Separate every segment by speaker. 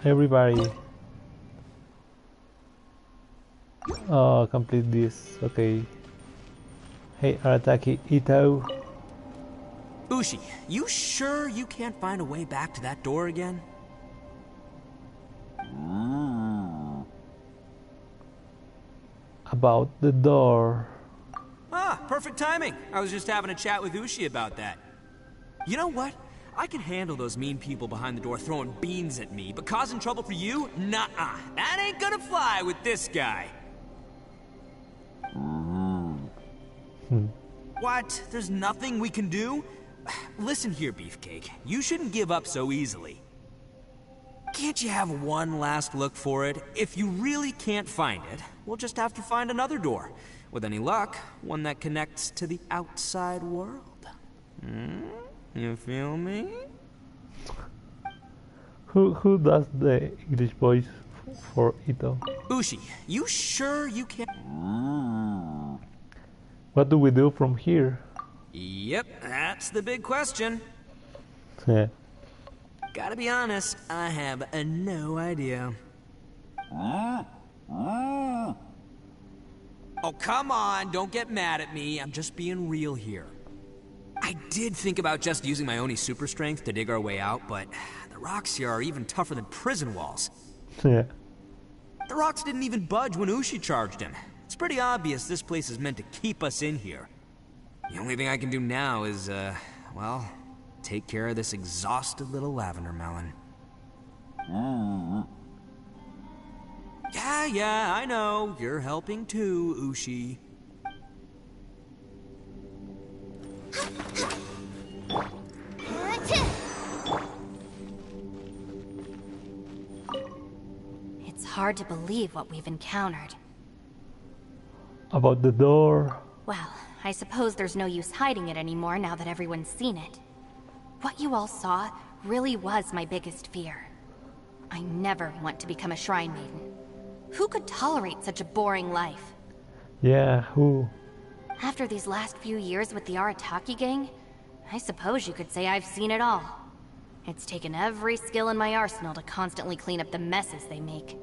Speaker 1: Everybody. Oh, complete this. Okay. Hey, Arataki Ito.
Speaker 2: Ushi, you sure you can't find a way back to that door again?
Speaker 1: About the door.
Speaker 2: Ah, perfect timing. I was just having a chat with Ushi about that. You know what? I can handle those mean people behind the door throwing beans at me, but causing trouble for you? Nuh-uh. That ain't gonna fly with this guy. What? There's nothing we can do? Listen here, Beefcake. You shouldn't give up so easily. Can't you have one last look for it? If you really can't find it, we'll just have to find another door. With any luck, one that connects to the outside world. You feel me?
Speaker 1: Who does the English voice for Ito?
Speaker 2: Ushi, you sure you can't?
Speaker 1: What do we do from here?
Speaker 2: Yep, that's the big question.
Speaker 1: Yeah.
Speaker 2: Gotta be honest, I have no idea. Oh, come on, don't get mad at me. I'm just being real here. I did think about just using my Oni super strength to dig our way out, but the rocks here are even tougher than prison walls.
Speaker 1: Yeah.
Speaker 2: The rocks didn't even budge when Ushi charged him. It's pretty obvious this place is meant to keep us in here. The only thing I can do now is, well, take care of this exhausted little lavender melon. Yeah, I know. You're helping too, Ushi.
Speaker 3: It's hard to believe what we've encountered.
Speaker 1: About the door.
Speaker 3: Well, I suppose there's no use hiding it anymore now that everyone's seen it. What you all saw really was my biggest fear. I never want to become a shrine maiden. Who could tolerate such a boring life?
Speaker 1: Yeah, who?
Speaker 3: After these last few years with the Arataki gang, I suppose you could say I've seen it all. It's taken every skill in my arsenal to constantly clean up the messes they make.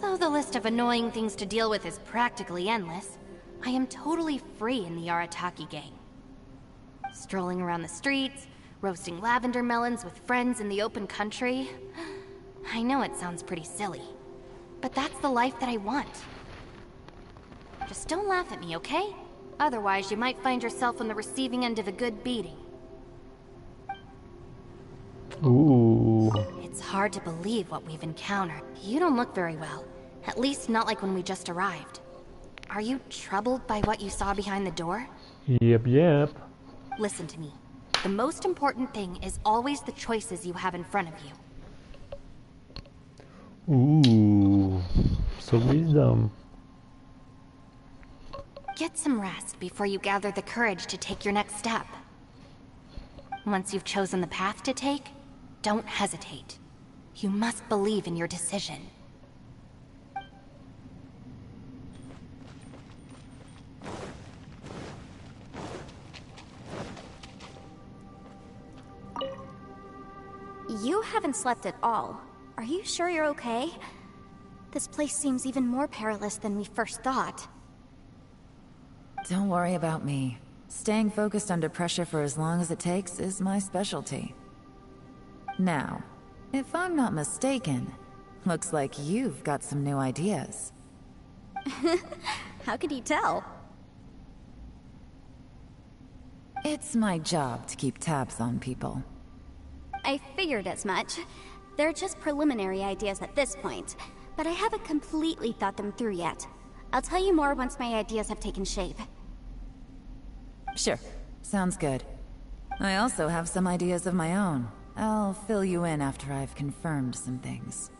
Speaker 3: Though the list of annoying things to deal with is practically endless, I am totally free in the Arataki gang. Strolling around the streets, roasting lavender melons with friends in the open country. I know it sounds pretty silly, but that's the life that I want. Just don't laugh at me, okay? Otherwise, you might find yourself on the receiving end of a good beating.
Speaker 1: Ooh.
Speaker 3: It's hard to believe what we've encountered. You don't look very well. At least not like when we just arrived. Are you troubled by what you saw behind the door?
Speaker 1: Yep.
Speaker 3: Listen to me. The most important thing is always the choices you have in front of you.
Speaker 1: Ooh. So wisdom.
Speaker 3: Get some rest before you gather the courage to take your next step. Once you've chosen the path to take, don't hesitate. You must believe in your decision.
Speaker 4: You haven't slept at all. Are you sure you're okay? This place seems even more perilous than we first thought.
Speaker 5: Don't worry about me. Staying focused under pressure for as long as it takes is my specialty. Now, if I'm not mistaken, looks like you've got some new ideas.
Speaker 4: How could you tell?
Speaker 5: It's my job to keep tabs on people.
Speaker 4: I figured as much. They're just preliminary ideas at this point, but I haven't completely thought them through yet. I'll tell you more once my ideas have taken shape.
Speaker 5: Sure, sounds good. I also have some ideas of my own. I'll fill you in after I've confirmed some things.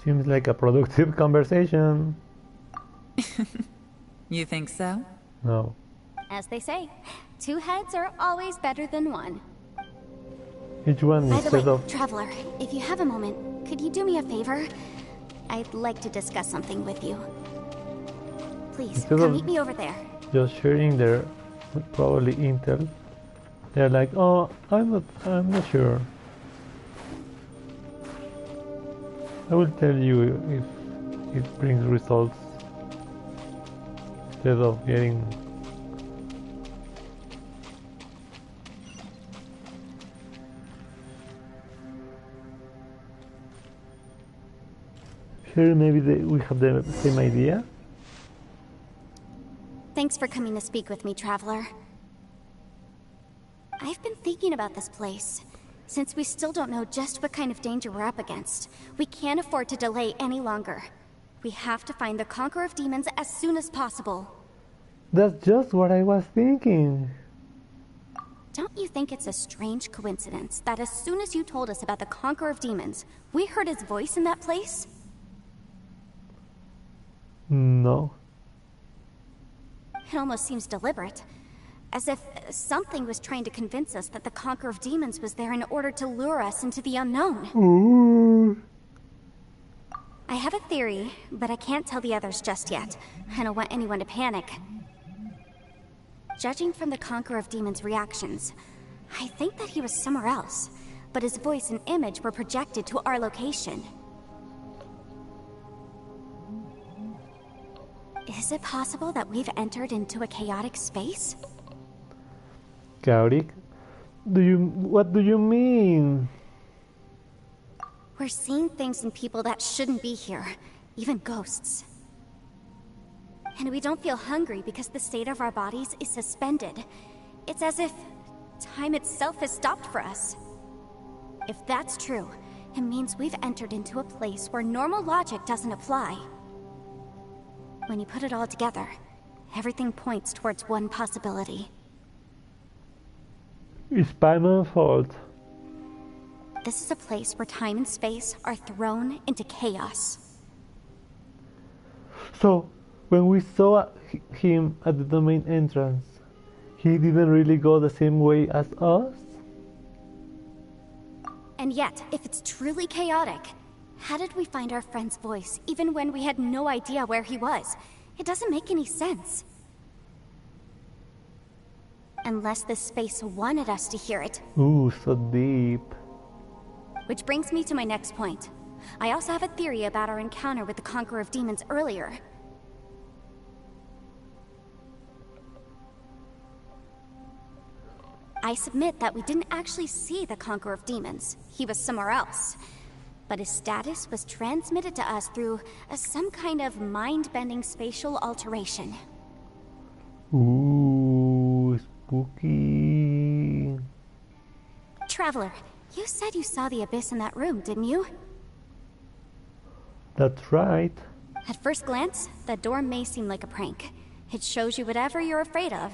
Speaker 1: Seems like a productive conversation.
Speaker 5: You think so?
Speaker 1: No.
Speaker 4: As they say, two heads are always better than one.
Speaker 1: Each one
Speaker 4: By the
Speaker 1: instead
Speaker 4: way,
Speaker 1: of...
Speaker 4: Traveler, if you have a moment, could you do me a favor? I'd like to discuss something with you. Please,
Speaker 1: Instead
Speaker 4: come
Speaker 1: of
Speaker 4: meet me over there.
Speaker 1: just sharing their probably intel, they're like, oh, I'm not sure. I will tell you if it brings results instead of getting. Here maybe we have the same idea.
Speaker 4: Thanks for coming to speak with me, Traveler. I've been thinking about this place. Since we still don't know just what kind of danger we're up against, we can't afford to delay any longer. We have to find the Conqueror of Demons as soon as possible.
Speaker 1: That's just what I was thinking.
Speaker 4: Don't you think it's a strange coincidence that as soon as you told us about the Conqueror of Demons, we heard his voice in that place?
Speaker 1: No.
Speaker 4: It almost seems deliberate. As if something was trying to convince us that the Conqueror of Demons was there in order to lure us into the unknown.
Speaker 1: Ooh.
Speaker 4: I have a theory, but I can't tell the others just yet. I don't want anyone to panic. Judging from the Conqueror of Demons' reactions, I think that he was somewhere else, but his voice and image were projected to our location. Is it possible that we've entered into a chaotic space?
Speaker 1: Chaotic? What do you mean?
Speaker 4: We're seeing things in people that shouldn't be here, even ghosts. And we don't feel hungry because the state of our bodies is suspended. It's as if time itself has stopped for us. If that's true, it means we've entered into a place where normal logic doesn't apply. When you put it all together, everything points towards one possibility.
Speaker 1: It's Paimon's fault.
Speaker 4: This is a place where time and space are thrown into chaos.
Speaker 1: So, when we saw him at the domain entrance, he didn't really go the same way as us?
Speaker 4: And yet, if it's truly chaotic, how did we find our friend's voice even when we had no idea where he was? It doesn't make any sense. Unless this space wanted us to hear it.
Speaker 1: Ooh, so deep.
Speaker 4: Which brings me to my next point. I also have a theory about our encounter with the Conqueror of Demons earlier. I submit that we didn't actually see the Conqueror of Demons. He was somewhere else. But his status was transmitted to us through some kind of mind-bending spatial alteration.
Speaker 1: Ooh, spooky.
Speaker 4: Traveler, you said you saw the abyss in that room, didn't you?
Speaker 1: That's right.
Speaker 4: At first glance, that door may seem like a prank. It shows you whatever you're afraid of,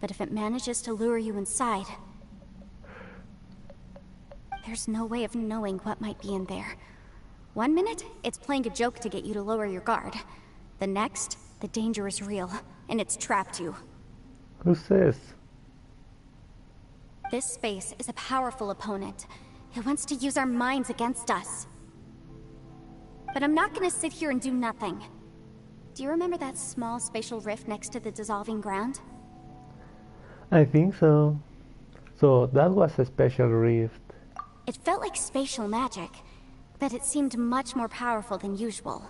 Speaker 4: but if it manages to lure you inside, there's no way of knowing what might be in there. One minute, it's playing a joke to get you to lower your guard. The next, the danger is real, and it's trapped you.
Speaker 1: Who says?
Speaker 4: This space is a powerful opponent. It wants to use our minds against us. But I'm not gonna sit here and do nothing. Do you remember that small spatial rift next to the dissolving ground?
Speaker 1: I think so. So that was a special rift.
Speaker 4: It felt like spatial magic, but it seemed much more powerful than usual.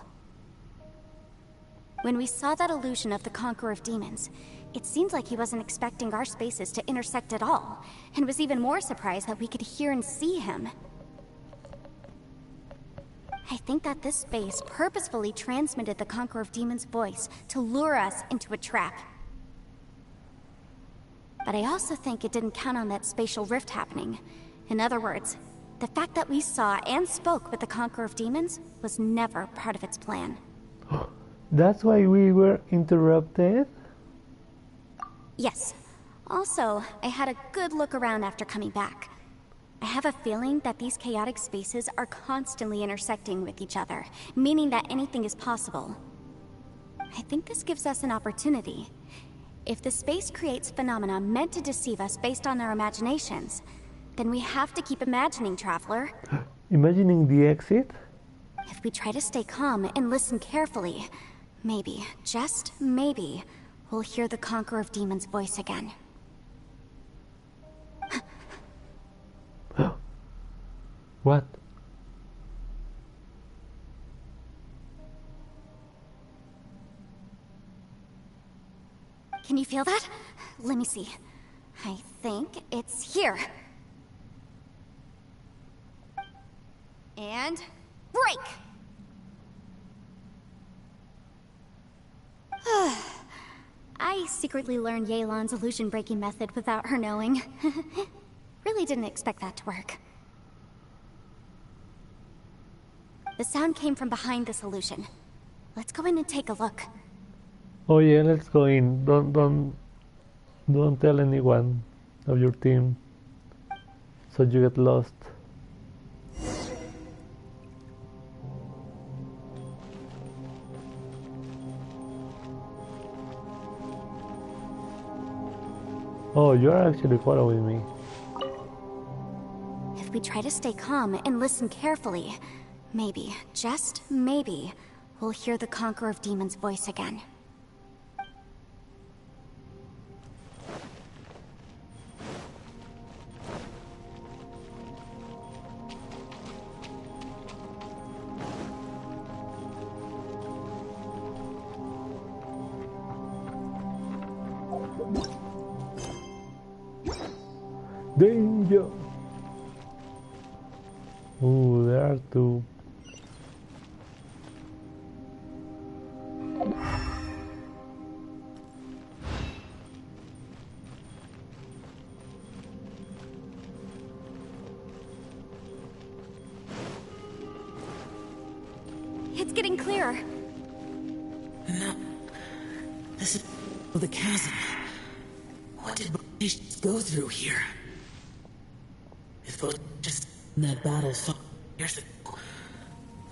Speaker 4: When we saw that illusion of the Conqueror of Demons, it seemed like he wasn't expecting our spaces to intersect at all, and was even more surprised that we could hear and see him. I think that this space purposefully transmitted the Conqueror of Demons' voice to lure us into a trap. But I also think it didn't count on that spatial rift happening. In other words, the fact that we saw and spoke with the Conqueror of Demons was never part of its plan.
Speaker 1: That's why we were interrupted?
Speaker 4: Yes. Also, I had a good look around after coming back. I have a feeling that these chaotic spaces are constantly intersecting with each other, meaning that anything is possible. I think this gives us an opportunity. If the space creates phenomena meant to deceive us based on our imaginations, then we have to keep imagining, Traveler.
Speaker 1: Imagining the exit?
Speaker 4: If we try to stay calm and listen carefully, maybe, just maybe, we'll hear the Conqueror of Demons' voice again.
Speaker 1: What?
Speaker 4: Can you feel that? Let me see. I think it's here. And break! I secretly learned Yelan's illusion-breaking method without her knowing. Really didn't expect that to work. The sound came from behind this illusion. Let's go in and take a look.
Speaker 1: Oh yeah, let's go in. Don't tell anyone of your team, so you get lost. Oh, you're actually following me.
Speaker 4: If we try to stay calm and listen carefully, maybe, just maybe, we'll hear the Conqueror of Demons' voice again.
Speaker 1: Danger! Ooh, there are two.
Speaker 4: It's getting clearer.
Speaker 5: No. This is the chasm. What did Baelish go through here? If Baelish just in that battle years ago,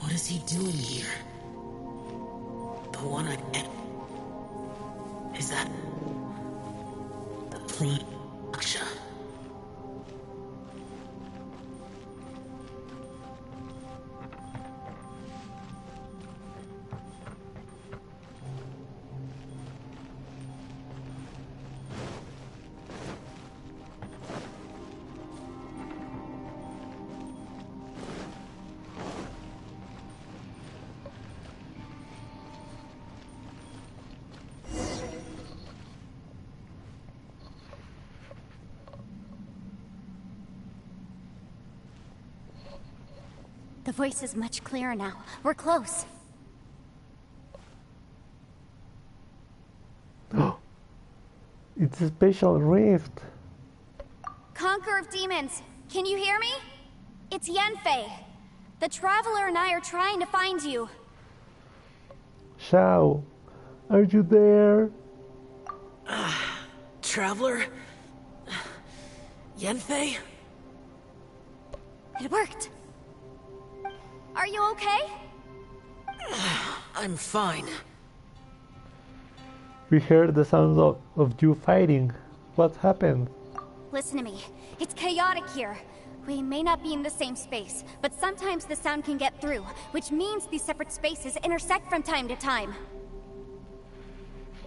Speaker 5: what is he doing here? The one I met. Is that the Prime Aksha?
Speaker 4: The voice is much clearer now. We're close.
Speaker 1: It's a special rift.
Speaker 4: Conqueror of Demons, can you hear me? It's Yenfei. The Traveler and I are trying to find you.
Speaker 1: Shao, are you there?
Speaker 5: Traveler? Yenfei?
Speaker 4: It worked. Are you okay?
Speaker 5: I'm fine.
Speaker 1: We heard the sounds of you fighting. What happened?
Speaker 4: Listen to me. It's chaotic here. We may not be in the same space, but sometimes the sound can get through, which means these separate spaces intersect from time to time.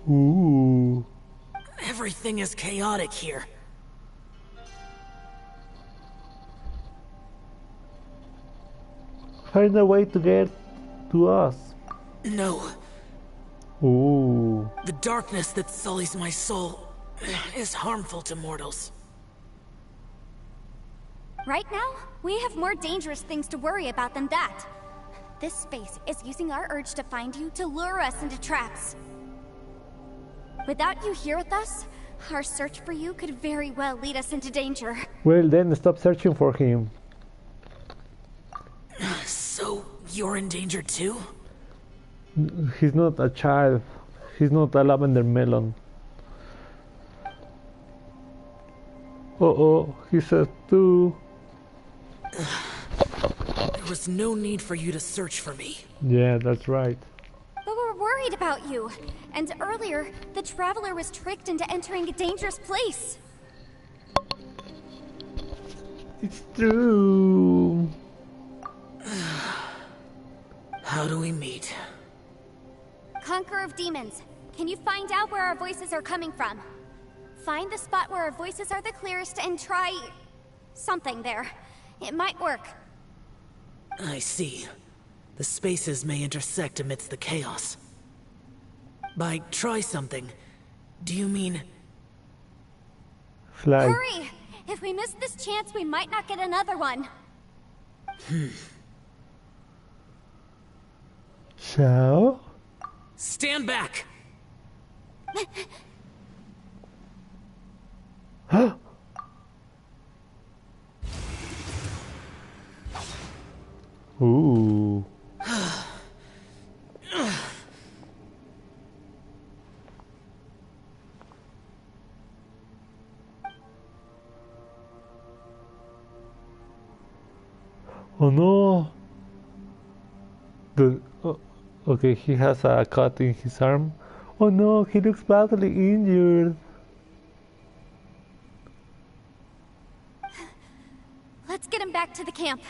Speaker 1: Ooh.
Speaker 5: Everything is chaotic here.
Speaker 1: Find a way to get to us.
Speaker 5: No.
Speaker 1: Ooh.
Speaker 5: The darkness that sullies my soul is harmful to mortals.
Speaker 4: Right now, we have more dangerous things to worry about than that. This space is using our urge to find you to lure us into traps. Without you here with us, our search for you could very well lead us into danger.
Speaker 1: Well, then stop searching for him.
Speaker 5: So, you're in danger too?
Speaker 1: He's not a child. He's not a lavender melon. Uh-oh, he says too.
Speaker 5: There was no need for you to search for me.
Speaker 1: Yeah, that's right.
Speaker 4: But we're worried about you. And earlier, the Traveler was tricked into entering a dangerous place.
Speaker 1: It's true.
Speaker 5: How do we meet?
Speaker 4: Conqueror of Demons, can you find out where our voices are coming from? Find the spot where our voices are the clearest and try... something there. It might work.
Speaker 5: I see. The spaces may intersect amidst the chaos. By try something,
Speaker 2: Do you mean...
Speaker 1: Flag.
Speaker 4: Hurry! If we miss this chance, we might not get another one.
Speaker 1: Xiao?
Speaker 2: Stand back!
Speaker 1: Ooh. Oh no. Okay, he has a cut in his arm. Oh no, he looks badly injured.
Speaker 4: Let's get him back to the camp.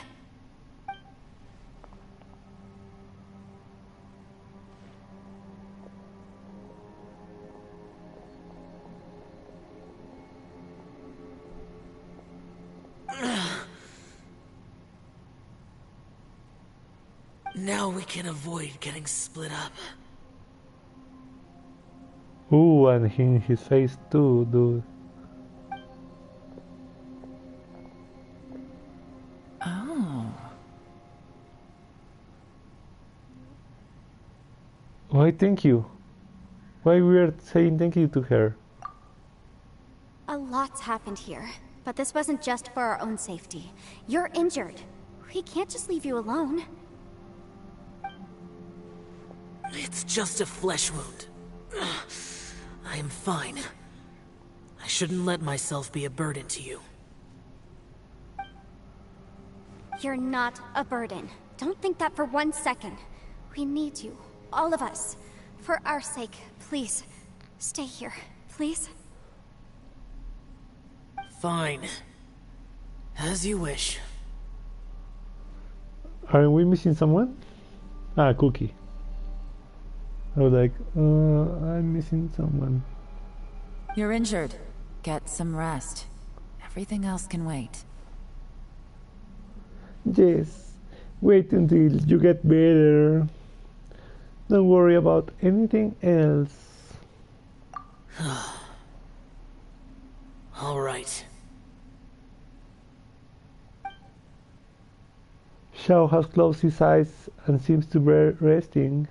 Speaker 2: Now we can avoid getting split up.
Speaker 1: Ooh, and in his face too, dude.
Speaker 5: Oh.
Speaker 1: Why thank you? Why we are saying thank you to her?
Speaker 4: A lot's happened here, but this wasn't just for our own safety. You're injured. We can't just leave you alone.
Speaker 2: It's just a flesh wound. I am fine. I shouldn't let myself be a burden to you.
Speaker 4: You're not a burden. Don't think that for 1 second. We need you, all of us. For our sake, please. Stay here, please.
Speaker 2: Fine. As you wish.
Speaker 1: Are we missing someone? Ah, Cookie. I was like, I'm missing someone.
Speaker 5: You're injured. Get some rest. Everything else can wait.
Speaker 1: Yes, wait until you get better. Don't worry about anything else.
Speaker 2: All right.
Speaker 1: Xiao has closed his eyes and seems to be resting.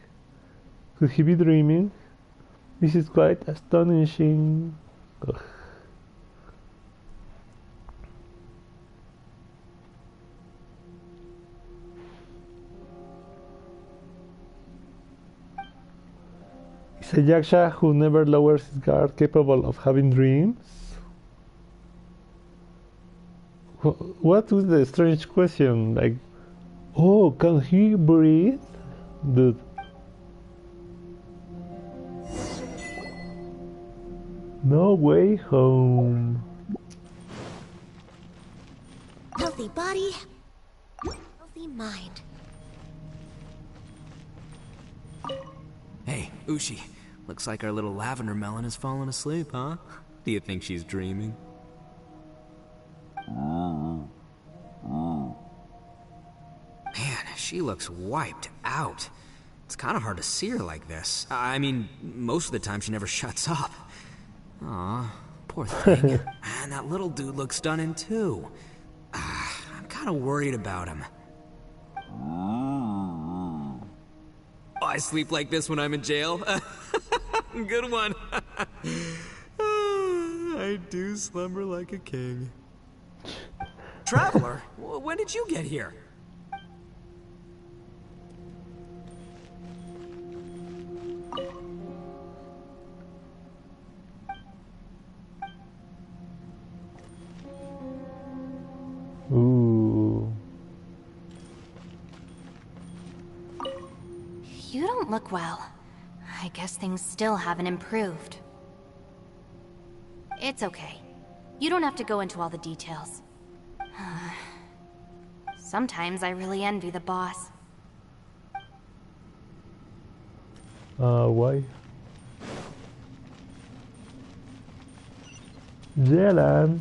Speaker 1: Could he be dreaming? This is quite astonishing. Ugh. Is a yaksha who never lowers his guard capable of having dreams? What was the strange question? Like, oh, can he breathe? Dude. No way home.
Speaker 4: Healthy body, healthy mind.
Speaker 2: Hey, Ushi. Looks like our little lavender melon has fallen asleep, huh? Do you think she's dreaming? Man, she looks wiped out. It's kind of hard to see her like this. I mean, most of the time she never shuts up. Aw, poor thing. And that little dude looks stunning too. I'm kind of worried about him. Oh, I sleep like this when I'm in jail? Good one. I do slumber like a king. Traveler, when did you get here?
Speaker 1: Ooh.
Speaker 3: You don't look well. I guess things still haven't improved. It's okay. You don't have to go into all the details. Sometimes I really envy the boss.
Speaker 1: Why? Jalan.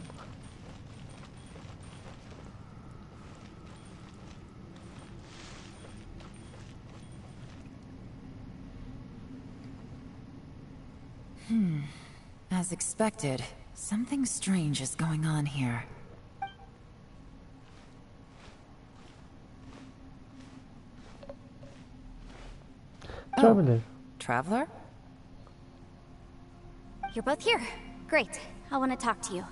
Speaker 5: As expected, something strange is going on here.
Speaker 1: Traveler.
Speaker 5: Traveler?
Speaker 4: You're both here. Great. I want to talk to you.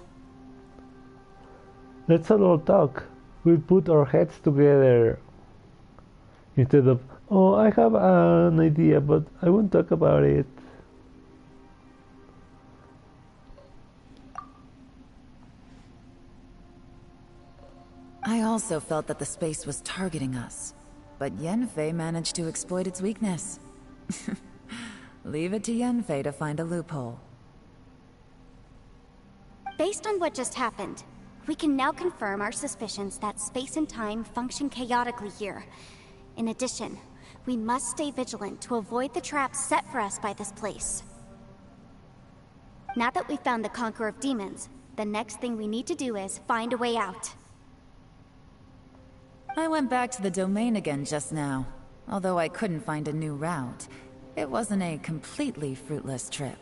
Speaker 1: Let's all talk. We put our heads together. Instead of, oh, I have an idea, but I won't talk about it.
Speaker 5: I also felt that the space was targeting us, but Yenfei managed to exploit its weakness. Leave it to Yenfei to find a loophole.
Speaker 4: Based on what just happened, we can now confirm our suspicions that space and time function chaotically here. In addition, we must stay vigilant to avoid the traps set for us by this place. Now that we've found the Conqueror of Demons, the next thing we need to do is find a way out.
Speaker 5: I went back to the domain again just now. Although I couldn't find a new route, it wasn't a completely fruitless trip.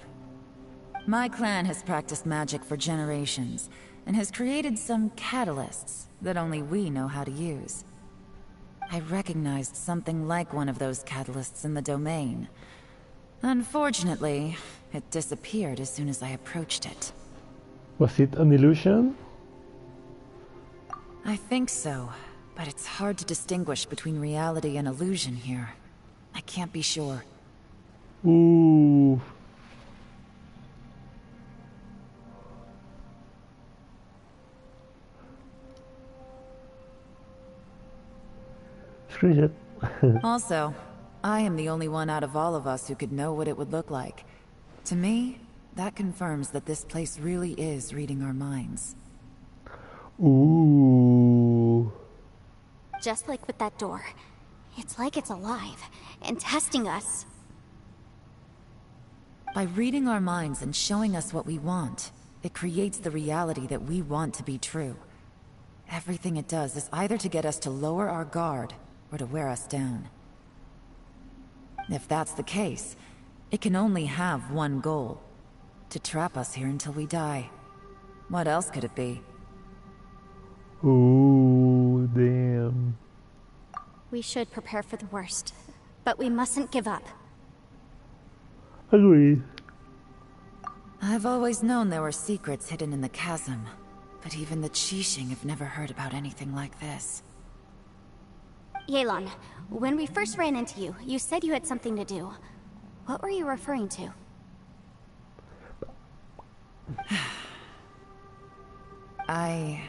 Speaker 5: My clan has practiced magic for generations, and has created some catalysts that only we know how to use. I recognized something like one of those catalysts in the domain. Unfortunately, it disappeared as soon as I approached it.
Speaker 1: Was it an illusion?
Speaker 5: I think so, but it's hard to distinguish between reality and illusion here. I can't be sure.
Speaker 1: Ooh. Screenshot.
Speaker 5: Also, I am the only one out of all of us who could know what it would look like. To me, that confirms that this place really is reading our minds.
Speaker 1: Ooh.
Speaker 4: Just like with that door. It's like it's alive, and testing us.
Speaker 5: By reading our minds and showing us what we want, it creates the reality that we want to be true. Everything it does is either to get us to lower our guard, or to wear us down. If that's the case, it can only have one goal. To trap us here until we die. What else could it be?
Speaker 1: Ooh, damn.
Speaker 4: We should prepare for the worst, but we mustn't give up.
Speaker 1: Agreed.
Speaker 5: I've always known there were secrets hidden in the chasm, but even the Qixing have never heard about anything like this.
Speaker 4: Yelan, when we first ran into you, you said you had something to do. What were you referring to?
Speaker 5: I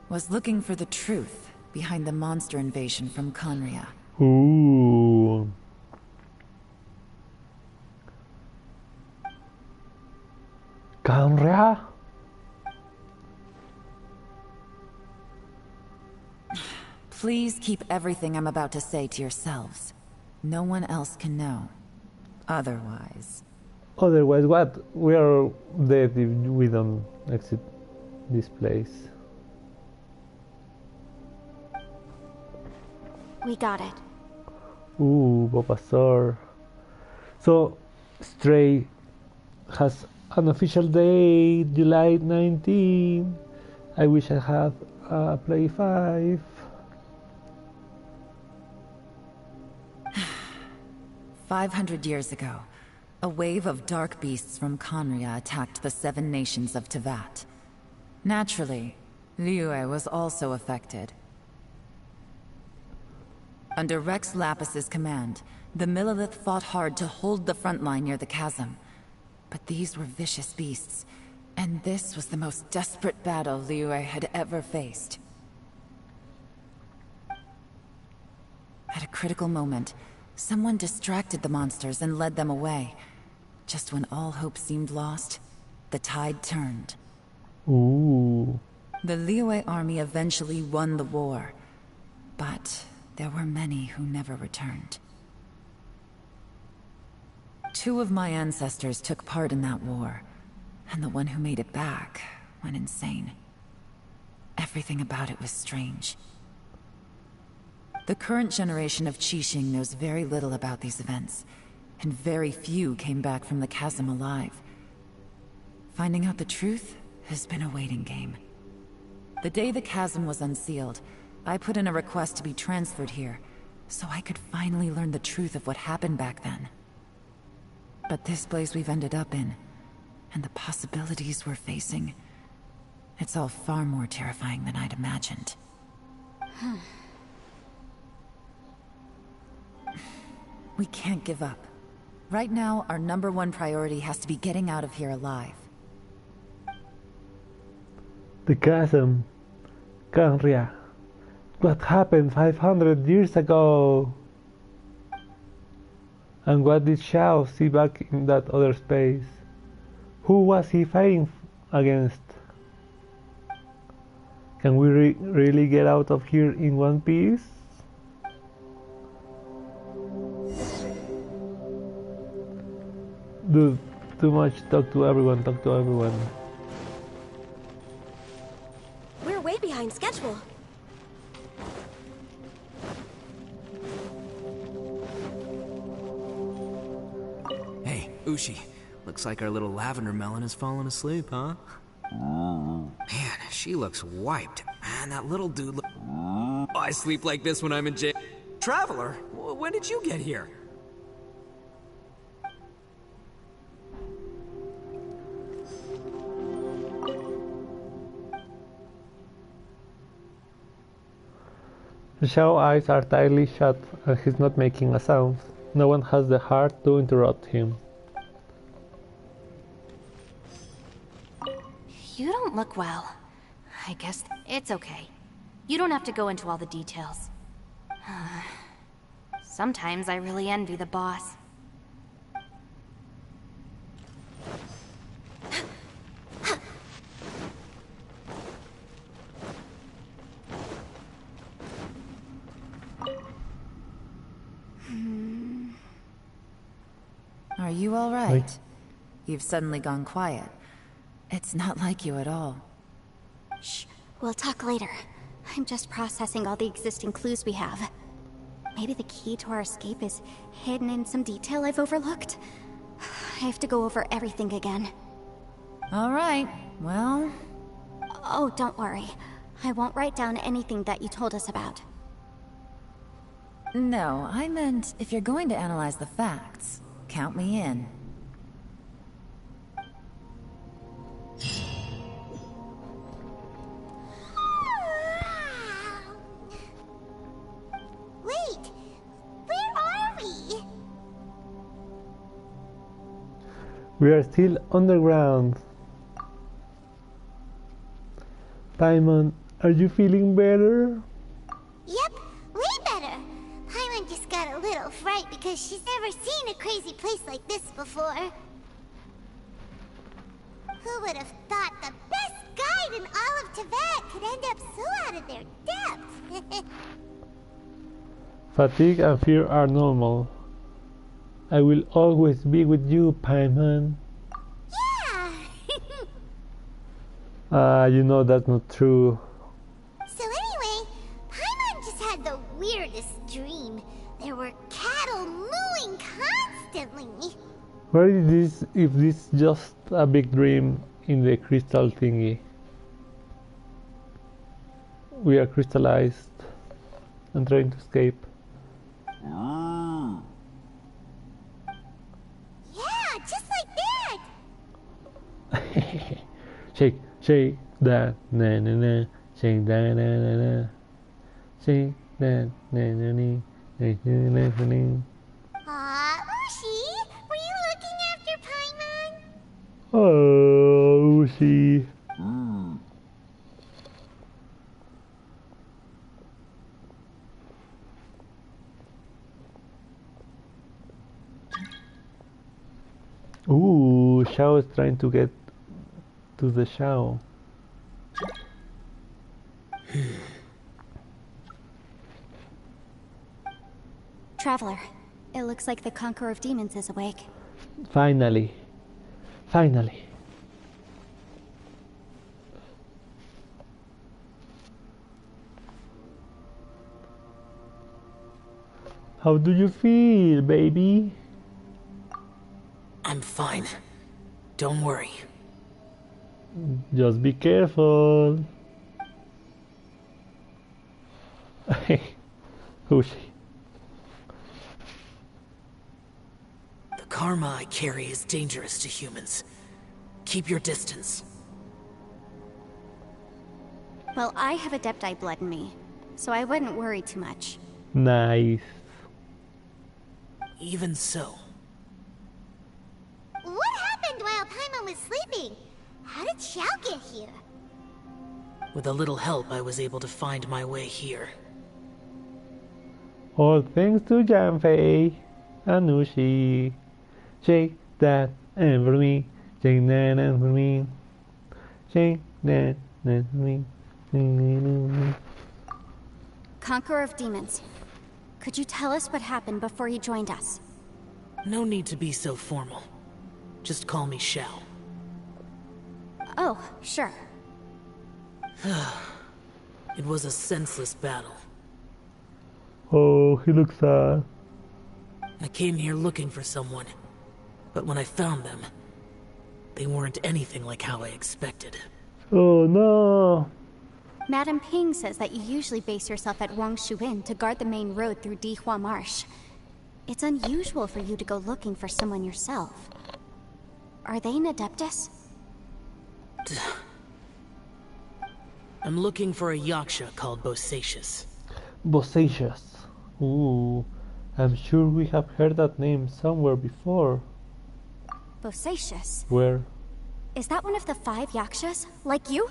Speaker 5: was looking for the truth behind the monster invasion from Conria.
Speaker 1: Ooh. Conria?
Speaker 5: Please keep everything I'm about to say to yourselves. No one else can know. Otherwise...
Speaker 1: Otherwise, what? We are dead if we don't exit this place.
Speaker 4: We got it.
Speaker 1: Ooh, Bulbasaur. So, Stray has an official date, July 19. I wish I had a Play 5.
Speaker 5: 500 years ago, a wave of dark beasts from Conria attacked the 7 nations of Tevat. Naturally, Liyue was also affected. Under Rex Lapis's command, the Millelith fought hard to hold the front line near the chasm. But these were vicious beasts, and this was the most desperate battle Liyue had ever faced. At a critical moment, someone distracted the monsters and led them away. Just when all hope seemed lost, the tide turned.
Speaker 1: Ooh.
Speaker 5: The Liyue army eventually won the war, but there were many who never returned. 2 of my ancestors took part in that war, and the one who made it back went insane. Everything about it was strange. The current generation of Qixing knows very little about these events, and very few came back from the chasm alive. Finding out the truth has been a waiting game. The day the chasm was unsealed, I put in a request to be transferred here, so I could finally learn the truth of what happened back then. But this place we've ended up in, and the possibilities we're facing, it's all far more terrifying than I'd imagined. We can't give up. Right now, our #1 priority has to be getting out of here alive.
Speaker 1: The chasm. Kanria. What happened 500 years ago? And what did Shao see back in that other space? Who was he fighting against? Can we really get out of here in one piece? Dude, too much talk to everyone.
Speaker 6: We're way behind schedule.
Speaker 2: Hey, Ushi. Looks like our little lavender melon has fallen asleep, huh? Man, she looks wiped. Man, that little dude Oh, I sleep like this when I'm in jail. Traveler, when did you get here?
Speaker 1: Xiao's eyes are tightly shut and he's not making a sound. No one has the heart to interrupt him.
Speaker 3: You don't look well. I guess it's okay. You don't have to go into all the details. Sometimes I really envy the boss.
Speaker 5: Are you all right? You've suddenly gone quiet. It's not like you at all.
Speaker 4: Shh, we'll talk later. I'm just processing all the existing clues we have. Maybe the key to our escape is hidden in some detail I've overlooked. I have to go over everything again.
Speaker 5: All right, well...
Speaker 4: Oh, don't worry. I won't write down anything that you told us about.
Speaker 5: No, I meant if you're going to analyze the facts, count me in.
Speaker 6: Wait! Where are we?
Speaker 1: We are still underground. Paimon, are you feeling better?
Speaker 6: Yep, way better. Paimon just got a little fright because she's never seen a crazy place like this before. Who would have thought the best guide in all of Tibet could end up so out of their depth?
Speaker 1: Fatigue and fear are normal. I will always be with you, Paimon.
Speaker 6: Yeah!
Speaker 1: You know that's not true.
Speaker 6: So anyway, Paimon just had the weirdest dream. There were cattle mooing constantly.
Speaker 1: Where is this, if this is just a big dream in the crystal thingy? We are crystallized and trying to escape.
Speaker 6: Yeah, just like that!
Speaker 1: Shake, shake that, na na na, shake that, na na na, shake that, na na na, na na na na.
Speaker 6: Aw, Ushi, were you looking after Paimon?
Speaker 1: Oh, she. Ooh, Shao is trying to get to the Shao.
Speaker 4: Traveler, it looks like the Conqueror of Demons is awake.
Speaker 1: Finally. Finally. How do you feel, baby?
Speaker 2: I'm fine. Don't worry.
Speaker 1: Just be careful. Who's she?
Speaker 7: The karma I carry is dangerous to humans. Keep your distance.
Speaker 4: Well, I have Adepti blood in me, so I wouldn't worry too much.
Speaker 1: Nice.
Speaker 7: Even so,
Speaker 6: What happened while Paimon was sleeping? How did Xiao get here?
Speaker 7: with a little help, I was able to find my way here.
Speaker 1: All thanks to Janfei and Nushi. Shake that and for me. Shake that and for me. Shake that and for me.
Speaker 4: Conqueror of Demons, could you tell us what happened before you joined us?
Speaker 7: No need to be so formal. Just call me Xiao.
Speaker 4: Oh, sure.
Speaker 7: It was a senseless battle.
Speaker 1: Oh, he looks sad.
Speaker 7: I came here looking for someone, but when I found them, they weren't anything like how I expected.
Speaker 1: Oh no.
Speaker 4: Madame Ping says that you usually base yourself at Wangshu Inn to guard the main road through Dihua Marsh. It's unusual for you to go looking for someone yourself. Are they an Adeptus?
Speaker 7: I'm looking for a yaksha called Bosacius.
Speaker 1: Bosacius. Ooh, I'm sure we have heard that name somewhere before.
Speaker 4: Bosacius?
Speaker 1: Where?
Speaker 4: Is that one of the 5 Yakshas? Like you?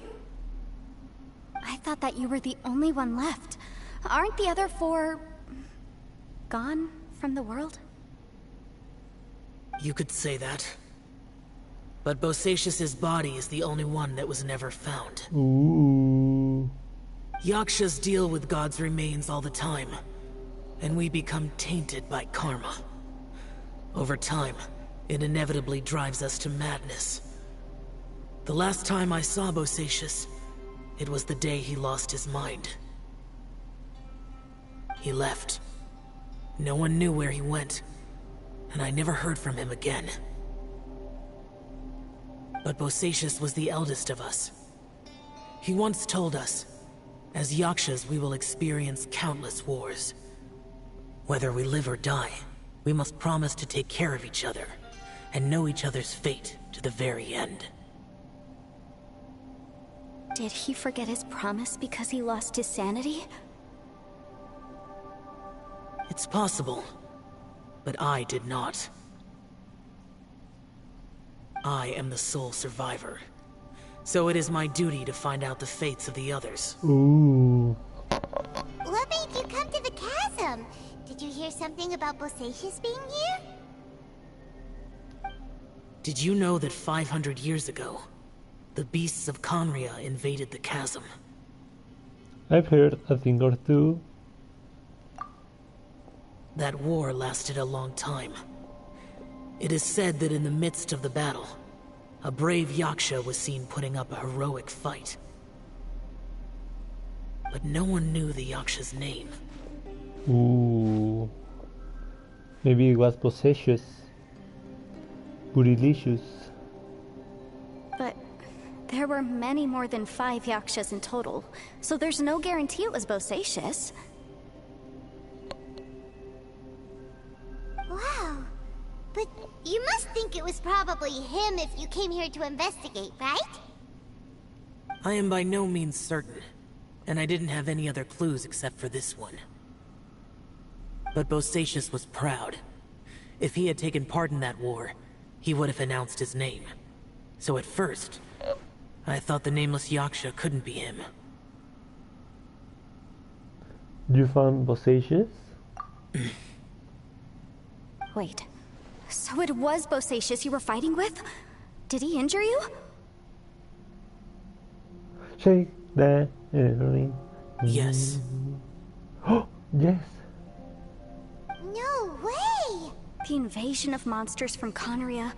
Speaker 4: I thought that you were the only one left. Aren't the other 4... gone from the world?
Speaker 7: You could say that. But Bosacius's body is the only one that was never found.
Speaker 1: Ooh.
Speaker 7: Yakshas deal with God's remains all the time, and we become tainted by karma. Over time, it inevitably drives us to madness. The last time I saw Bosacius, it was the day he lost his mind. He left. No one knew where he went, and I never heard from him again. But Bosacius was the eldest of us. He once told us, as Yakshas we will experience countless wars. Whether we live or die, we must promise to take care of each other, and know each other's fate to the very end.
Speaker 4: Did he forget his promise because he lost his sanity?
Speaker 7: It's possible, but I did not. I am the sole survivor, so it is my duty to find out the fates of the others.
Speaker 1: Ooh.
Speaker 6: What made you come to the chasm? Did you hear something about Bosacius being here?
Speaker 7: Did you know that 500 years ago, the beasts of Conria invaded the chasm?
Speaker 1: I've heard a thing or two.
Speaker 7: That war lasted a long time. It is said that in the midst of the battle, a brave Yaksha was seen putting up a heroic fight. But no one knew the Yaksha's name.
Speaker 1: Ooh. Maybe it was Bosacious. Bootylicious.
Speaker 4: But there were many more than 5 Yakshas in total, so there's no guarantee it was Bosacius.
Speaker 6: Wow. But you must think it was probably him if you came here to investigate, right?
Speaker 7: I am by no means certain, and I didn't have any other clues except for this one. But Bosacius was proud. If he had taken part in that war, he would have announced his name. So at first, I thought the nameless Yaksha couldn't be him.
Speaker 1: You found Bosacious?
Speaker 4: Wait, so it was Bosacius you were fighting with? Did he injure you?
Speaker 1: Shake that every.
Speaker 7: Yes.
Speaker 1: Oh, yes.
Speaker 6: No way!
Speaker 4: The invasion of monsters from Conria,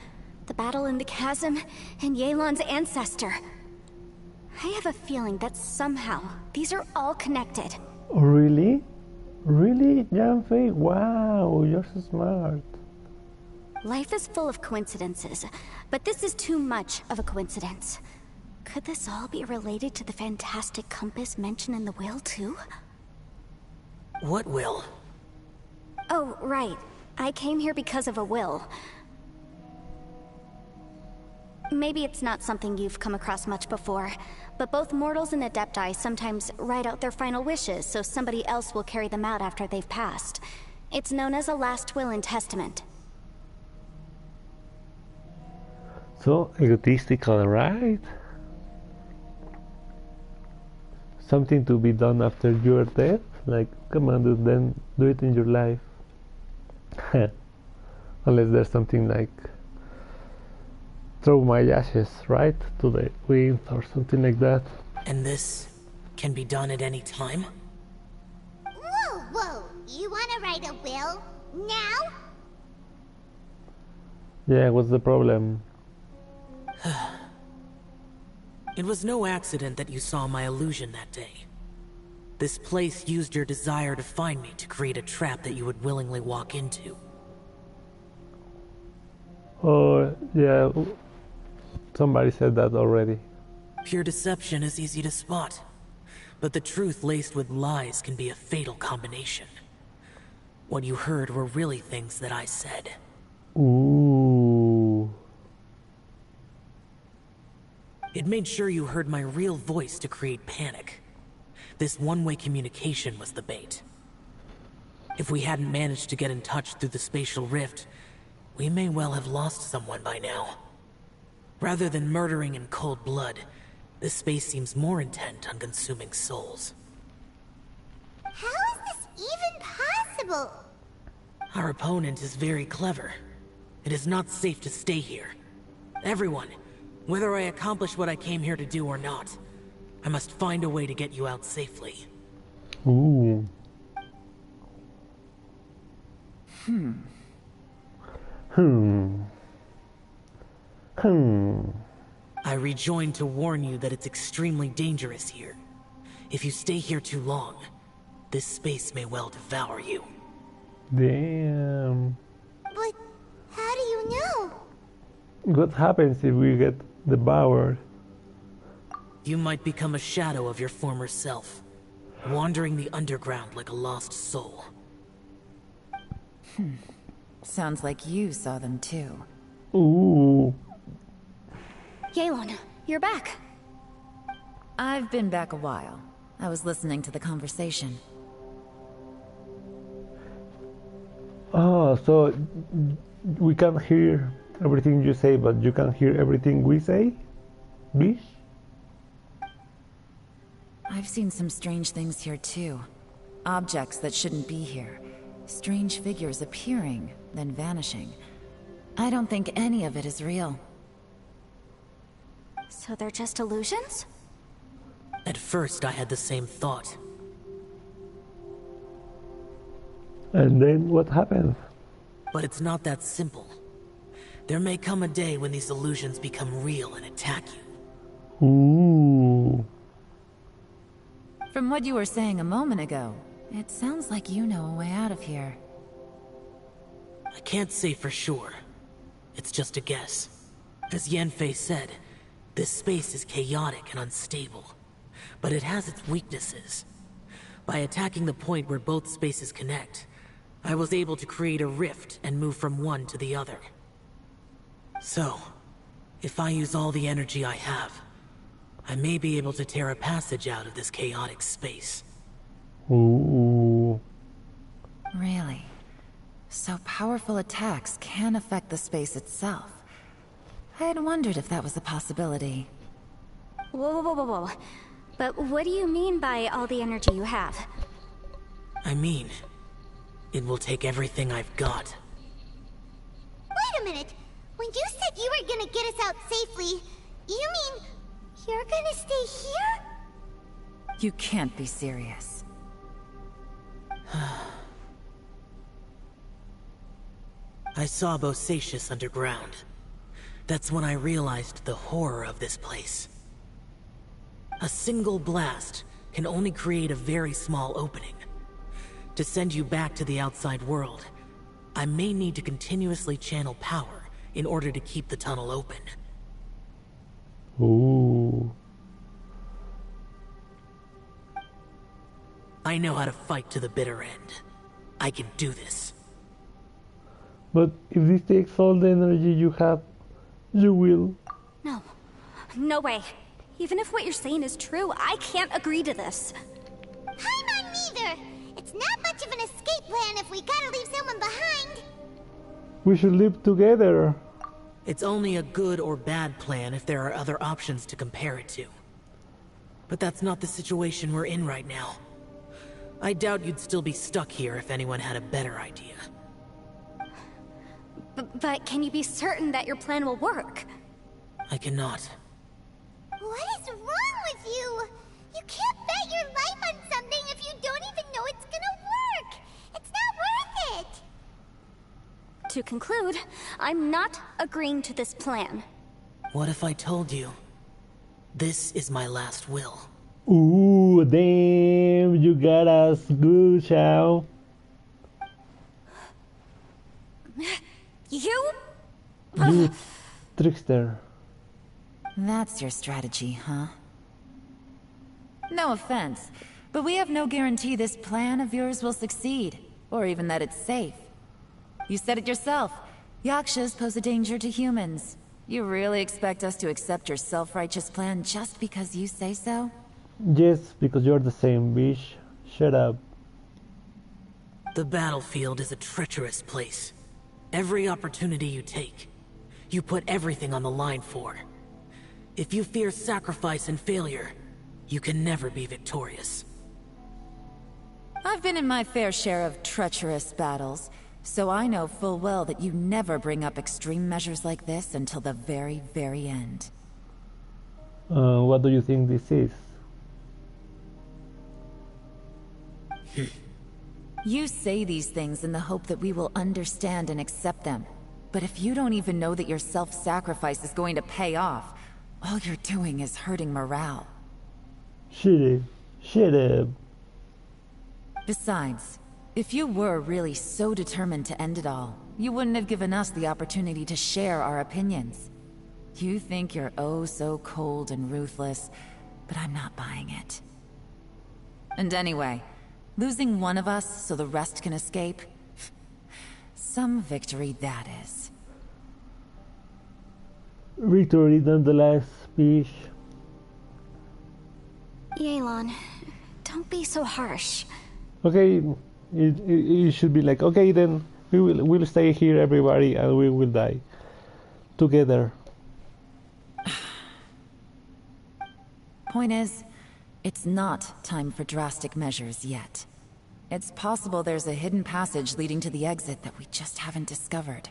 Speaker 4: the battle in the chasm, and Yelan's ancestor. I have a feeling that somehow these are all connected.
Speaker 1: Oh, really? Really, Janfei? Wow, you're so smart.
Speaker 4: Life is full of coincidences, but this is too much of a coincidence. Could this all be related to the fantastic compass mentioned in the will, too?
Speaker 7: What will?
Speaker 4: Oh, right. I came here because of a will. Maybe it's not something you've come across much before, but both mortals and adepti sometimes write out their final wishes so somebody else will carry them out after they've passed. It's known as a last will and testament.
Speaker 1: So egotistical, right? Something to be done after your death? Like, come on, dude, then do it in your life. Unless there's something like throw my ashes, right, to the wind or something like that.
Speaker 7: And this can be done at any time?
Speaker 6: Whoa, whoa! You wanna write a will? Now?
Speaker 1: Yeah, what's the problem?
Speaker 7: It was no accident that you saw my illusion that day. This place used your desire to find me to create a trap that you would willingly walk into.
Speaker 1: Oh, yeah, somebody said that already.
Speaker 7: Pure deception is easy to spot, but the truth laced with lies can be a fatal combination. What you heard were really things that I said.
Speaker 1: Ooh.
Speaker 7: It made sure you heard my real voice to create panic. This one-way communication was the bait. If we hadn't managed to get in touch through the spatial rift, we may well have lost someone by now. Rather than murdering in cold blood, this space seems more intent on consuming souls.
Speaker 6: How is this even possible?
Speaker 7: Our opponent is very clever. It is not safe to stay here. Everyone, whether I accomplish what I came here to do or not, I must find a way to get you out safely.
Speaker 1: Ooh.
Speaker 7: I rejoined to warn you that it's extremely dangerous here. If you stay here too long, this space may well devour you.
Speaker 1: Damn.
Speaker 6: But how do you know?
Speaker 1: What happens if we get devoured?
Speaker 7: You might become a shadow of your former self, wandering the underground like a lost soul.
Speaker 5: Sounds like you saw them too.
Speaker 1: Ooh.
Speaker 4: Yehlon, you're back.
Speaker 5: I've been back a while. I was listening to the conversation.
Speaker 1: Oh, so we can hear everything you say, but you can hear everything we say? Bish?
Speaker 5: I've seen some strange things here too. Objects that shouldn't be here. Strange figures appearing, then vanishing. I don't think any of it is real.
Speaker 4: So they're just illusions?
Speaker 7: At first, I had the same thought.
Speaker 1: And then what happened?
Speaker 7: But it's not that simple. There may come a day when these illusions become real and attack you.
Speaker 1: Ooh.
Speaker 5: From what you were saying a moment ago, it sounds like you know a way out of here.
Speaker 7: I can't say for sure. It's just a guess. As Yanfei said, this space is chaotic and unstable, but it has its weaknesses. By attacking the point where both spaces connect, I was able to create a rift and move from one to the other. So, if I use all the energy I have, I may be able to tear a passage out of this chaotic space.
Speaker 1: Ooh.
Speaker 5: Really? So powerful attacks can affect the space itself. I had wondered if that was a possibility.
Speaker 4: Whoa, whoa, whoa, whoa. But what do you mean by all the energy you have?
Speaker 7: I mean, it will take everything I've got.
Speaker 6: Wait a minute. When you said you were gonna get us out safely, you mean you're gonna stay here?
Speaker 5: You can't be serious.
Speaker 7: I saw Bosacius underground. That's when I realized the horror of this place. A single blast can only create a very small opening. To send you back to the outside world, I may need to continuously channel power in order to keep the tunnel open.
Speaker 1: Ooh. Ooh.
Speaker 7: I know how to fight to the bitter end. I can do this.
Speaker 1: But if this takes all the energy you have, you will.
Speaker 4: No. No way. Even if what you're saying is true, I can't agree to this.
Speaker 6: Paimon neither! It's not much of an escape plan if we gotta leave someone behind.
Speaker 1: We should live together.
Speaker 7: It's only a good or bad plan if there are other options to compare it to. But that's not the situation we're in right now. I doubt you'd still be stuck here if anyone had a better idea.
Speaker 4: But can you be certain that your plan will work?
Speaker 7: I cannot.
Speaker 6: What is wrong with you? You can't bet your life on something if you don't even know it's gonna work. It's not worth it.
Speaker 4: To conclude, I'm not agreeing to this plan.
Speaker 7: What if I told you? This is my last will.
Speaker 1: Ooh, damn, you got us good, Xiao.
Speaker 4: You?
Speaker 1: You trickster.
Speaker 5: That's your strategy, huh? No offense, but we have no guarantee this plan of yours will succeed, or even that it's safe. You said it yourself. Yakshas pose a danger to humans. You really expect us to accept your self-righteous plan just because you say so?
Speaker 1: Yes, because you're the same, bitch. Shut up.
Speaker 7: The battlefield is a treacherous place. Every opportunity you take, you put everything on the line for. If you fear sacrifice and failure, you can never be victorious.
Speaker 5: I've been in my fair share of treacherous battles, so I know full well that you never bring up extreme measures like this until the very, very end.
Speaker 1: What do you think this is?
Speaker 5: You say these things in the hope that we will understand and accept them. But if you don't even know that your self-sacrifice is going to pay off, all you're doing is hurting morale.
Speaker 1: Shut up. Shut up.
Speaker 5: Besides, if you were really so determined to end it all, you wouldn't have given us the opportunity to share our opinions. You think you're oh so cold and ruthless, but I'm not buying it. And anyway, losing one of us so the rest can escape? Some victory that is.
Speaker 1: Victory nonetheless, bitch.
Speaker 4: Yelan, don't be so harsh.
Speaker 1: Okay, it should be like, okay then, we'll stay here everybody and we will die. Together.
Speaker 5: Point is, it's not time for drastic measures yet. It's possible there's a hidden passage leading to the exit that we just haven't discovered.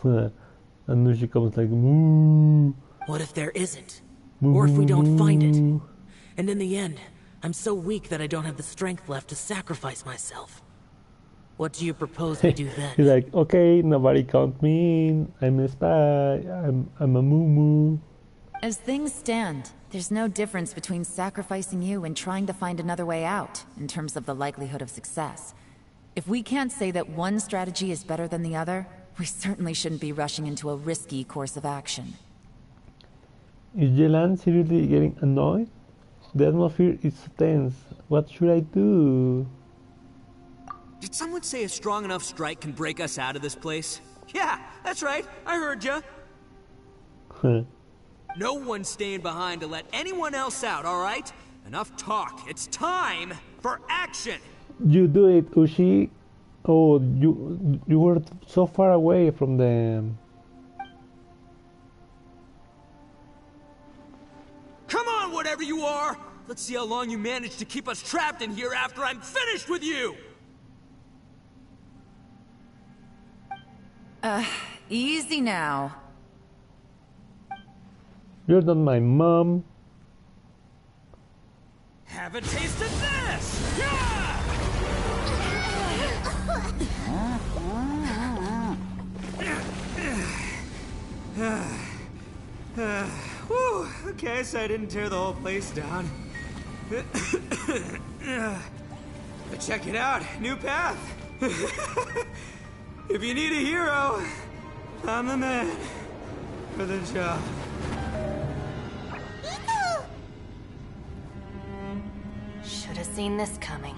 Speaker 1: And then she comes like, moo.
Speaker 7: What if there isn't?
Speaker 1: Moo,
Speaker 7: Or if we don't find it?
Speaker 1: moo.
Speaker 7: And in the end, I'm so weak that I don't have the strength left to sacrifice myself. What do you propose we do then?
Speaker 1: He's like, okay, nobody count me in. I'm a spy. I'm a moo.
Speaker 5: As things stand, there's no difference between sacrificing you and trying to find another way out, in terms of the likelihood of success. If we can't say that one strategy is better than the other, we certainly shouldn't be rushing into a risky course of action.
Speaker 1: Is Yelan seriously getting annoyed? The atmosphere is tense. What should I do?
Speaker 2: Did someone say a strong enough strike can break us out of this place? Yeah, that's right. I heard ya. No one's staying behind to let anyone else out, all right? Enough talk. It's time for action.
Speaker 1: You do it, Ushi. Oh, you were so far away from them.
Speaker 2: Come on, whatever you are. Let's see how long you manage to keep us trapped in here after I'm finished with you.
Speaker 5: Easy now.
Speaker 1: You're not my mom.
Speaker 2: Have a taste of this! Yeah! Whew, okay, so I didn't tear the whole place down. But check it out, new path. If you need a hero, I'm the man for the job.
Speaker 6: Ito!
Speaker 3: Should have seen this coming.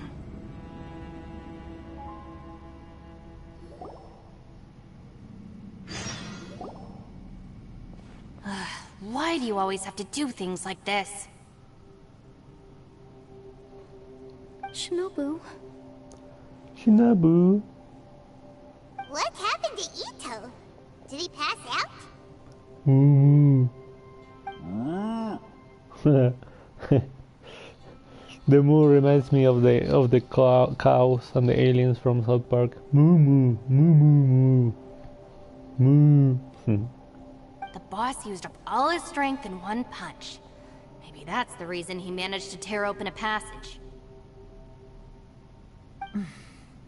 Speaker 3: Why do you always have to do things like this?
Speaker 4: Shinobu.
Speaker 1: Shinobu.
Speaker 6: What happened to Ito? Did he pass out?
Speaker 1: Ooh. The moo reminds me of the cows and the aliens from South Park. Moo moo moo moo moo moo.
Speaker 3: The boss used up all his strength in one punch. Maybe that's the reason he managed to tear open a passage.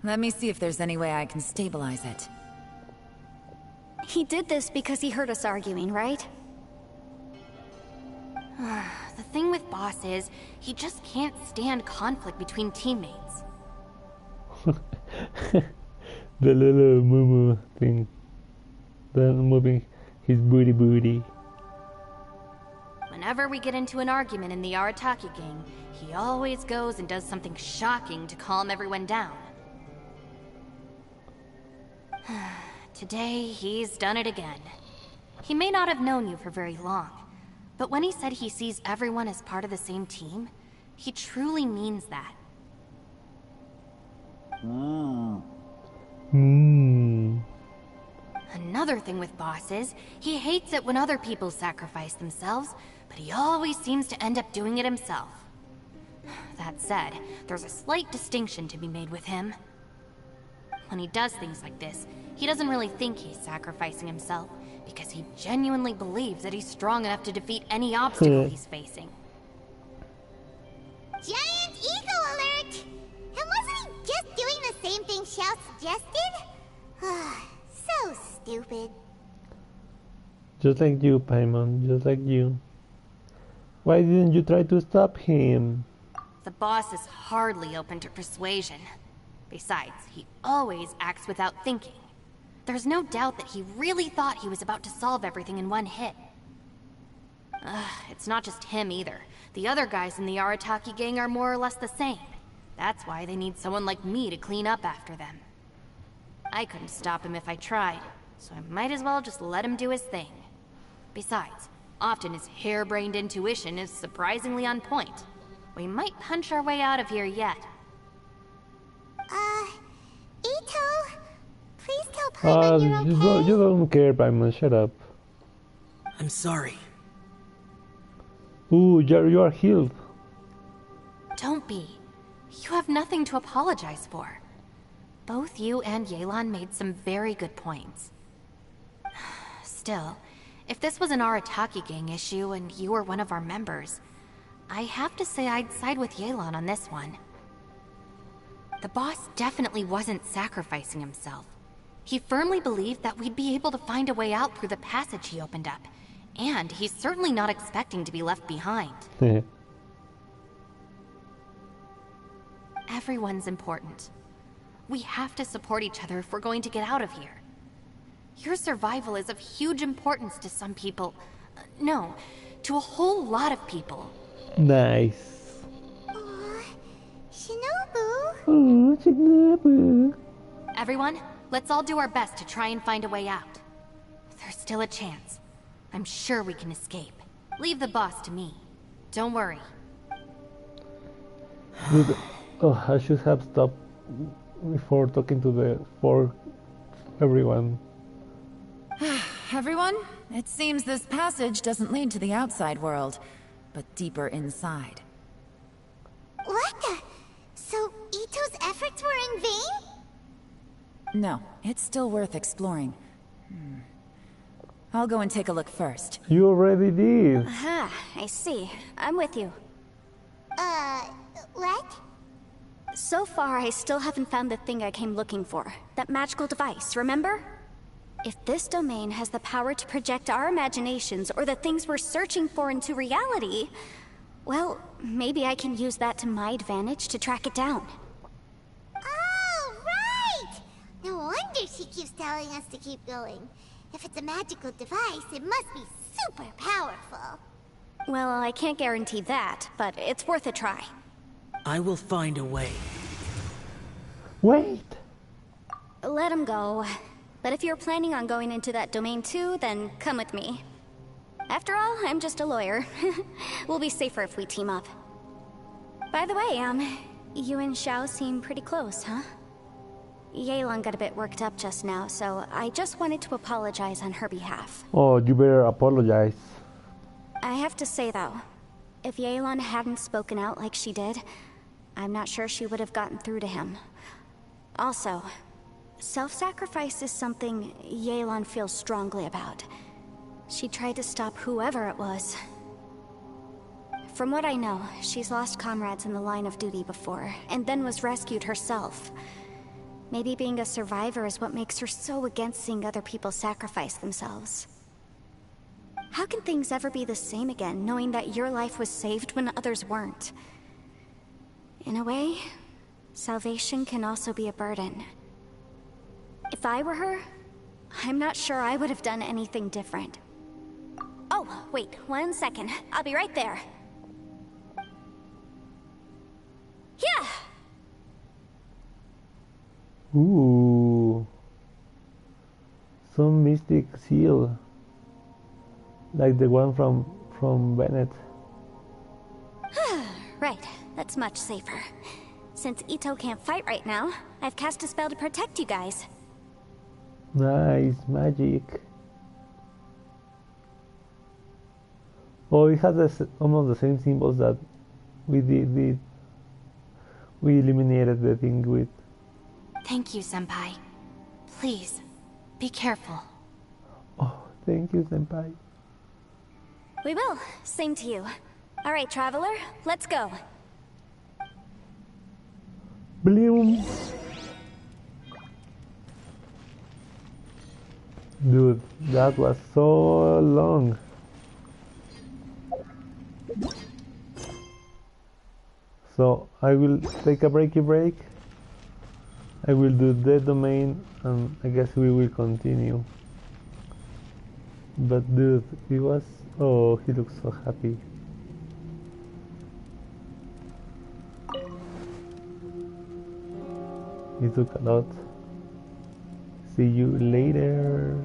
Speaker 5: Let me see if there's any way I can stabilize it.
Speaker 4: He did this because he heard us arguing, right?
Speaker 3: The thing with Boss is, he just can't stand conflict between teammates.
Speaker 1: The little moo moo thing. Then moving his booty.
Speaker 3: Whenever we get into an argument in the Arataki gang, he always goes and does something shocking to calm everyone down. Today, he's done it again. He may not have known you for very long, but when he said he sees everyone as part of the same team, he truly means that. Another thing with Boss is, he hates it when other people sacrifice themselves, but he always seems to end up doing it himself. That said, there's a slight distinction to be made with him. When he does things like this, he doesn't really think he's sacrificing himself, because he genuinely believes that he's strong enough to defeat any obstacle he's facing.
Speaker 6: Giant ego alert! And wasn't he just doing the same thing Xiao suggested? So stupid.
Speaker 1: Just like you, Paimon. Just like you. Why didn't you try to stop him?
Speaker 3: The boss is hardly open to persuasion. Besides, he always acts without thinking. There's no doubt that he really thought he was about to solve everything in one hit. It's not just him either. The other guys in the Arataki gang are more or less the same. That's why they need someone like me to clean up after them. I couldn't stop him if I tried, so I might as well just let him do his thing. Besides, often his harebrained intuition is surprisingly on point. We might punch our way out of here yet.
Speaker 6: Ito, please tell Paimon you're okay.
Speaker 1: You don't care, Paimon. Shut up.
Speaker 7: I'm sorry.
Speaker 1: Ooh, you are healed.
Speaker 3: Don't be. You have nothing to apologize for. Both you and Yelan made some very good points. Still, if this was an Arataki gang issue and you were one of our members, I have to say I'd side with Yelan on this one. The boss definitely wasn't sacrificing himself. He firmly believed that we'd be able to find a way out through the passage he opened up, and he's certainly not expecting to be left behind. Everyone's important. We have to support each other if we're going to get out of here. Your survival is of huge importance to some people. No, to a whole lot of people.
Speaker 1: Nice.
Speaker 6: Shinobu?
Speaker 1: Oh, Shinobu.
Speaker 3: Everyone, let's all do our best to try and find a way out. There's still a chance. I'm sure we can escape. Leave the boss to me. Don't worry.
Speaker 1: I should have stopped before talking to everyone.
Speaker 5: Everyone, it seems this passage doesn't lead to the outside world, but deeper inside.
Speaker 6: What the? So Ito's efforts were in vain?
Speaker 5: No, it's still worth exploring. I'll go and take a look first.
Speaker 1: You already did.
Speaker 4: Aha, I see. I'm with you.
Speaker 6: What?
Speaker 4: So far, I still haven't found the thing I came looking for. That magical device, remember? If this domain has the power to project our imaginations or the things we're searching for into reality, well, maybe I can use that to my advantage to track it down.
Speaker 6: Oh, right! she keeps telling us to keep going. If it's a magical device, it must be super powerful.
Speaker 4: Well, I can't guarantee that, but it's worth a try.
Speaker 7: I will find a way.
Speaker 1: Wait!
Speaker 4: Let him go. But if you're planning on going into that domain too, then come with me. After all, I'm just a lawyer. We'll be safer if we team up. By the way, you and Xiao seem pretty close, huh? Yelan got a bit worked up just now, so I just wanted to apologize on her behalf.
Speaker 1: Oh, you better apologize.
Speaker 4: I have to say though, if Yelan hadn't spoken out like she did, I'm not sure she would have gotten through to him. Also, self-sacrifice is something Yelan feels strongly about. She tried to stop whoever it was. From what I know, she's lost comrades in the line of duty before, and then was rescued herself. Maybe being a survivor is what makes her so against seeing other people sacrifice themselves. How can things ever be the same again, knowing that your life was saved when others weren't? In a way, salvation can also be a burden. If I were her, I'm not sure I would have done anything different. Oh, wait, 1 second. I'll be right there. Yeah!
Speaker 1: Ooh. Some mystic seal. Like the one from Bennett.
Speaker 4: Right, that's much safer. Since Ito can't fight right now, I've cast a spell to protect you guys.
Speaker 1: Nice, magic. Oh, it has almost the same symbols that we did. We eliminated the thing with.
Speaker 3: Thank you, Senpai. Please, be careful.
Speaker 1: Oh, thank you, Senpai.
Speaker 4: We will. Same to you. All right, Traveler, let's go.
Speaker 1: Bloom. Dude, that was so long. So I will take a breaky break. I will do the domain and I guess we will continue. But dude, he was, oh, he looks so happy. He took a lot. See you later.